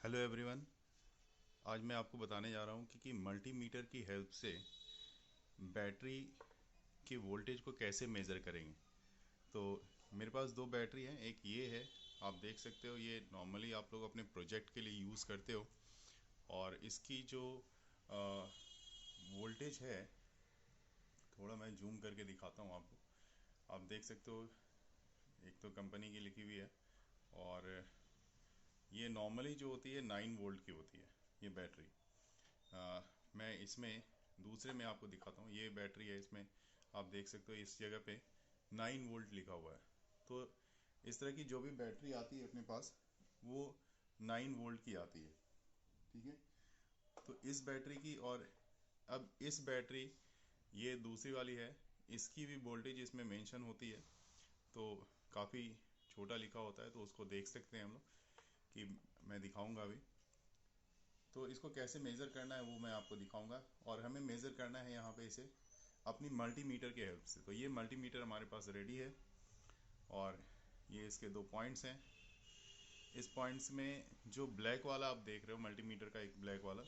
Hello everyone. आज मैं आपको बताने जा रहा हूँ कि मल्टीमीटर की हेल्प से बैटरी की वोल्टेज को कैसे मेज़र करेंगे। तो मेरे पास दो बैटरी हैं, एक ये है, आप देख सकते हो, ये नॉर्मली आप लोग अपने प्रोजेक्ट के लिए यूज़ करते हो। और इसकी जो वोल्टेज है, थोड़ा मैं जूम करके दिखाता हूँ आपको। आप देख सकते हो, एक तो कंपनी की लिखी हुई है, और ये नॉर्मली जो होती है 9 वोल्ट की होती है ये बैटरी। मैं इसमें दूसरे में आपको दिखाता हूँ। ये बैटरी है, इसमें आप देख सकते हो इस जगह पे 9 वोल्ट लिखा हुआ है। तो इस तरह की जो भी बैटरी आती है अपने पास, वो 9 वोल्ट की आती है। ठीक है। तो इस बैटरी की, और अब इस बैटरी, ये दूसरी वाली है, इसकी भी वोल्टेज इसमें मेंशन होती है। तो काफ़ी छोटा लिखा होता है, तो उसको देख सकते हैं हम लोग, कि मैं दिखाऊंगा अभी। तो इसको कैसे मेज़र करना है वो मैं आपको दिखाऊंगा। और हमें मेज़र करना है यहाँ पे इसे अपनी मल्टीमीटर के हेल्प से। तो ये मल्टीमीटर हमारे पास रेडी है, और ये इसके दो पॉइंट्स हैं। इस पॉइंट्स में जो ब्लैक वाला आप देख रहे हो, मल्टीमीटर का एक ब्लैक वाला,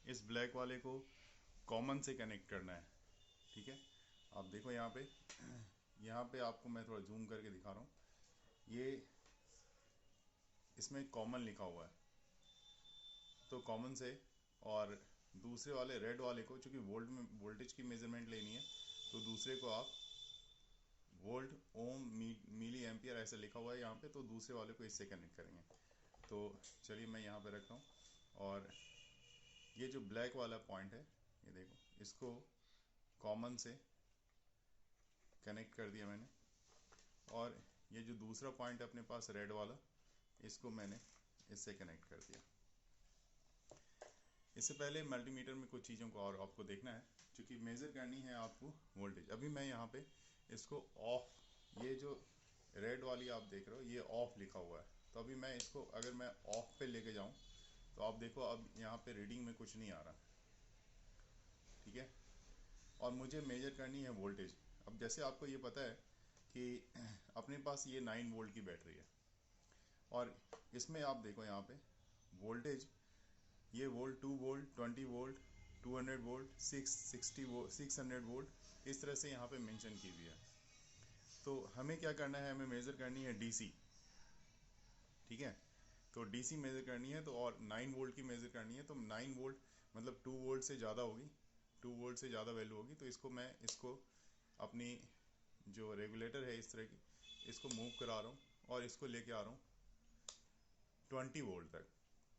इस ब्लैक वाले को कॉमन से कनेक्ट करना है। ठीक है। आप देखो यहाँ पे आपको मैं थोड़ा जूम करके दिखा रहा हूँ। ये इसमें कॉमन लिखा हुआ है, तो कॉमन से। और दूसरे वाले रेड वाले को, चूँकि वोल्ट में वोल्टेज की मेजरमेंट लेनी है, तो दूसरे को आप वोल्ट, ओम, मिली एम्पियर ऐसे लिखा हुआ है यहाँ पे, तो दूसरे वाले को इससे कनेक्ट करेंगे। तो चलिए मैं यहाँ पे रखता हूँ। और ये जो ब्लैक वाला पॉइंट है, ये देखो, इसको कॉमन से कनेक्ट कर दिया मैंने। और ये जो दूसरा पॉइंट है अपने पास रेड वाला, इसको मैंने इससे कनेक्ट कर दिया। इससे पहले मल्टीमीटर में कुछ चीज़ों को और आपको देखना है, क्योंकि मेज़र करनी है आपको वोल्टेज। अभी मैं यहाँ पे इसको ऑफ, ये जो रेड वाली आप देख रहे हो, ये ऑफ लिखा हुआ है। तो अभी मैं इसको, अगर मैं ऑफ पे लेके जाऊँ, तो आप देखो अब यहाँ पे रीडिंग में कुछ नहीं आ रहा। ठीक है। और मुझे मेजर करनी है वोल्टेज। अब जैसे आपको ये पता है कि अपने पास ये 9 वोल्ट की बैटरी है, और इसमें आप देखो यहाँ पे वोल्टेज, ये volt, 2 volt, 20 volt, 200 volt, 660 volt, 600 volt, इस तरह से यहाँ पे मेंशन की हुई है। तो हमें क्या करना है, हमें मेज़र करनी है डीसी। ठीक है। तो डीसी मेज़र करनी है, तो और 9 वोल्ट की मेज़र करनी है। तो 9 वोल्ट मतलब 2 वोल्ट से ज़्यादा होगी, 2 वोल्ट से ज़्यादा वैल्यू होगी। तो इसको मैं, इसको अपनी जो रेगुलेटर है इस तरह की, इसको मूव करा रहा हूँ, और इसको लेके आ रहा हूँ 20 वोल्ट तक।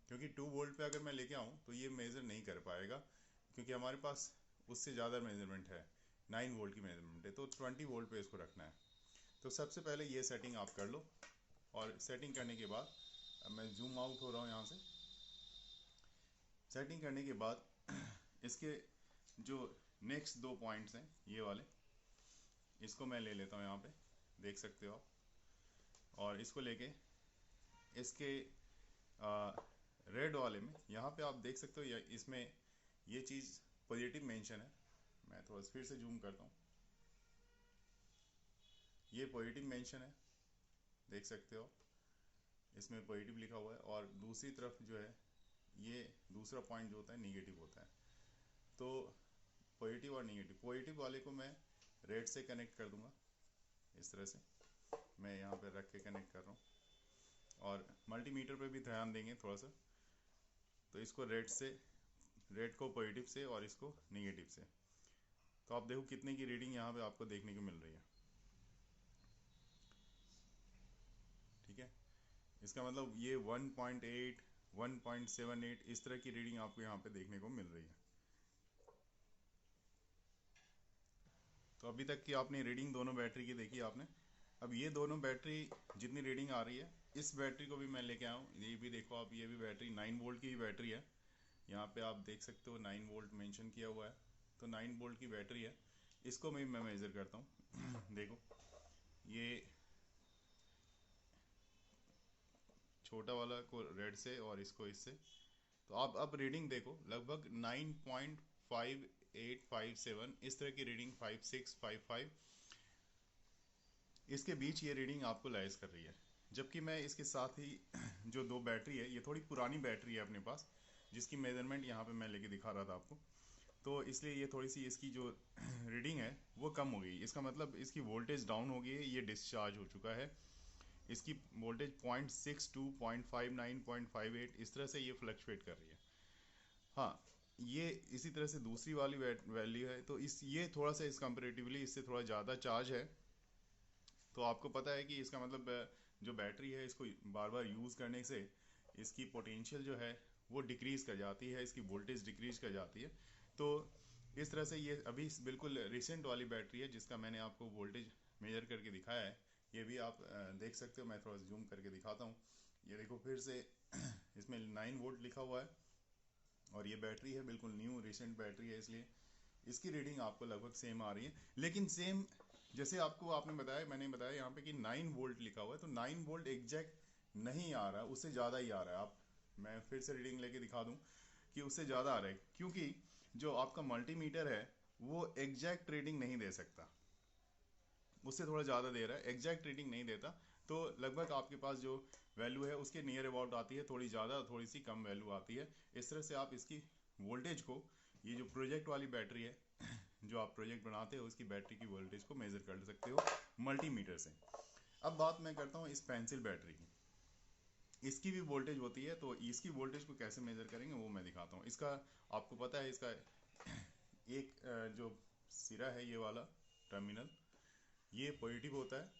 क्योंकि 2 वोल्ट पे अगर मैं लेके आऊँ तो ये मेज़र नहीं कर पाएगा, क्योंकि हमारे पास उससे ज़्यादा मेजरमेंट है, 9 वोल्ट की मेजरमेंट है। तो 20 वोल्ट पे इसको रखना है। तो सबसे पहले ये सेटिंग आप कर लो। और सेटिंग करने के बाद, अब मैं जूम आउट हो रहा हूँ यहाँ से। सेटिंग करने के बाद इसके जो नेक्स्ट दो पॉइंट्स हैं, ये वाले, इसको मैं ले लेता हूँ यहाँ पे, देख सकते हो आप। और इसको लेके इसके रेड वाले में, यहाँ पे आप देख सकते हो, इसमें ये चीज़ पॉजिटिव मेंशन है। मैं थोड़ा फिर से जूम करता हूँ। ये पॉजिटिव मेंशन है, देख सकते हो, इसमें पॉजिटिव लिखा हुआ है। और दूसरी तरफ जो है, ये दूसरा पॉइंट जो होता है निगेटिव होता है। तो पॉजिटिव और निगेटिव, पॉजिटिव वाले को मैं रेड से कनेक्ट कर दूंगा, इस तरह से मैं यहाँ पे रख के कनेक्ट कर रहा हूँ। और मल्टीमीटर पे भी ध्यान देंगे थोड़ा सा। तो इसको रेड से, रेड को पॉजिटिव से, और इसको निगेटिव से। तो आप देखो कितने की रीडिंग यहाँ पे आपको देखने को मिल रही है। ठीक है। इसका मतलब ये 1.8, 1.78 इस तरह की रीडिंग आपको यहाँ पे देखने को मिल रही है। तो अभी तक की आपने रीडिंग दोनों बैटरी की देखी आपने। अब ये दोनों बैटरी जितनी रीडिंग आ रही है, इस बैटरी को भी मैं लेके आया हूँ। ये भी देखो आप, ये भी बैटरी 9 वोल्ट की ही बैटरी है। यहाँ पे आप देख सकते हो 9 वोल्ट मेंशन किया हुआ है। तो 9 वोल्ट की बैटरी है, इसको मैं मेज़र करता हूँ। देखो, ये छोटा वाला को रेड से, और इसको इससे। तो आप अब रीडिंग देखो, लगभग 9.5857 इस तरह की रीडिंग, 5655 इसके बीच ये रीडिंग आपको लाइज कर रही है। जबकि मैं इसके साथ ही जो दो बैटरी है, ये थोड़ी पुरानी बैटरी है अपने पास, जिसकी मेजरमेंट यहाँ पे मैं लेके दिखा रहा था आपको, तो इसलिए ये थोड़ी सी इसकी जो रीडिंग है वो कम हो गई। इसका मतलब इसकी वोल्टेज डाउन हो गई है, ये डिस्चार्ज हो चुका है। इसकी वोल्टेज 0.62, 0.59, 0.58 इस तरह से ये फ्लक्चुएट कर रही है। हाँ, ये इसी तरह से दूसरी वाली वैल्यू है, तो इस ये थोड़ा सा इस कंपेरेटिवली इससे थोड़ा ज़्यादा चार्ज है। तो आपको पता है कि इसका मतलब जो बैटरी है इसको बार बार यूज़ करने से इसकी पोटेंशियल जो है वो डिक्रीज़ कर जाती है, इसकी वोल्टेज डिक्रीज कर जाती है। तो इस तरह से ये अभी बिल्कुल रिसेंट वाली बैटरी है जिसका मैंने आपको वोल्टेज मेजर करके दिखाया है। ये भी आप देख सकते हो, मैं थोड़ा जूम करके दिखाता हूँ। ये देखो फिर से इसमें 9 वोल्ट लिखा हुआ है और ये बैटरी है बिल्कुल न्यू रिसेंट बैटरी है, इसलिए इसकी रीडिंग आपको लगभग सेम आ रही है। लेकिन सेम जैसे आपको आपने बताया, मैंने बताया यहाँ पे कि 9 वोल्ट लिखा हुआ है, तो 9 वोल्ट एग्जैक्ट नहीं आ रहा, उससे ज़्यादा ही आ रहा है। आप मैं फिर से रीडिंग लेके दिखा दूँ कि उससे ज़्यादा आ रहा है, क्योंकि जो आपका मल्टीमीटर है वो एग्जैक्ट रीडिंग नहीं दे सकता, उससे थोड़ा ज़्यादा दे रहा है, एग्जैक्ट रीडिंग नहीं देता। तो लगभग आपके पास जो वैल्यू है उसके नियर अबाउट आती है, थोड़ी ज़्यादा थोड़ी सी कम वैल्यू आती है। इस तरह से आप इसकी वोल्टेज को, ये जो प्रोजेक्ट वाली बैटरी है जो आप प्रोजेक्ट बनाते हो उसकी बैटरी की वोल्टेज को मेज़र कर सकते हो मल्टीमीटर से। अब बात मैं करता हूँ इस पेंसिल बैटरी की, इसकी भी वोल्टेज होती है, तो इसकी वोल्टेज को कैसे मेज़र करेंगे वो मैं दिखाता हूँ। इसका आपको पता है, इसका एक जो सिरा है ये वाला टर्मिनल, ये पॉजिटिव होता है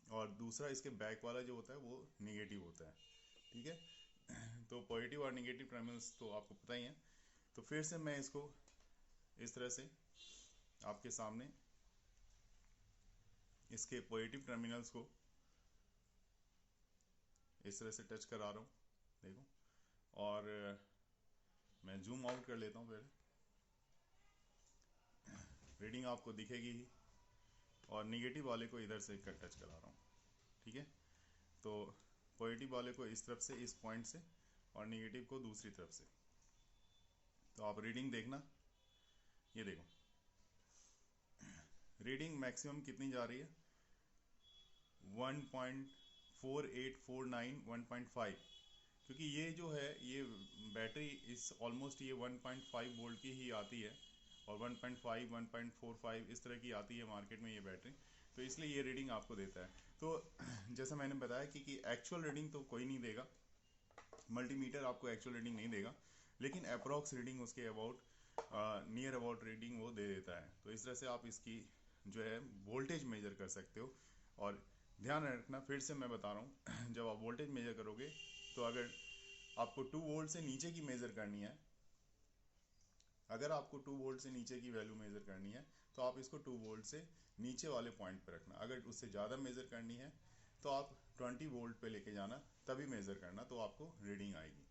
और दूसरा इसके बैक वाला जो होता है वो निगेटिव होता है। ठीक है, तो पॉजिटिव और निगेटिव टर्मिनल्स तो आपको पता ही है। तो फिर से मैं इसको इस तरह से आपके सामने इसके पॉजिटिव टर्मिनल्स को इस तरह से टच करा रहा हूँ, देखो। और मैं जूम आउट कर लेता हूँ, फिर रीडिंग आपको दिखेगी ही। और निगेटिव वाले को इधर से टच करा रहा हूँ, ठीक है। तो पॉजिटिव वाले को इस तरफ से, इस पॉइंट से, और निगेटिव को दूसरी तरफ से। तो आप रीडिंग देखना, ये देखो रीडिंग मैक्सिमम कितनी जा रही है, 1.4849, 1.5, क्योंकि ये जो है ये बैटरी इस ऑलमोस्ट ये 1.5 वोल्ट की ही आती है, और 1.5, 1.45 इस तरह की आती है मार्केट में ये बैटरी, तो इसलिए ये रीडिंग आपको देता है। तो जैसा मैंने बताया कि एक्चुअल रीडिंग तो कोई नहीं देगा, मल्टीमीटर आपको एक्चुअल रीडिंग नहीं देगा, लेकिन अप्रॉक्स रीडिंग उसके अबाउट नियर अबाउट रीडिंग वो दे देता है। तो इस तरह से आप इसकी जो है वोल्टेज मेजर कर सकते हो। और ध्यान रखना, फिर से मैं बता रहा हूँ जब आप वोल्टेज मेजर करोगे तो अगर आपको 2 वोल्ट से नीचे की मेज़र करनी है, अगर आपको 2 वोल्ट से नीचे की वैल्यू मेज़र करनी है तो आप इसको 2 वोल्ट से नीचे वाले पॉइंट पर रखना। अगर उससे ज़्यादा मेज़र करनी है तो आप 20 वोल्ट पे लेके जाना, तभी मेज़र करना, तो आपको रीडिंग आएगी।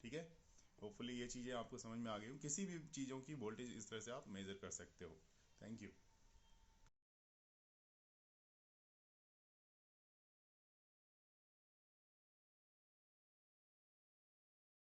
ठीक है, होपफुली ये चीज़ें आपको समझ में आ गई हो। किसी भी चीज़ों की वोल्टेज इस तरह से आप मेज़र कर सकते हो। Thank you.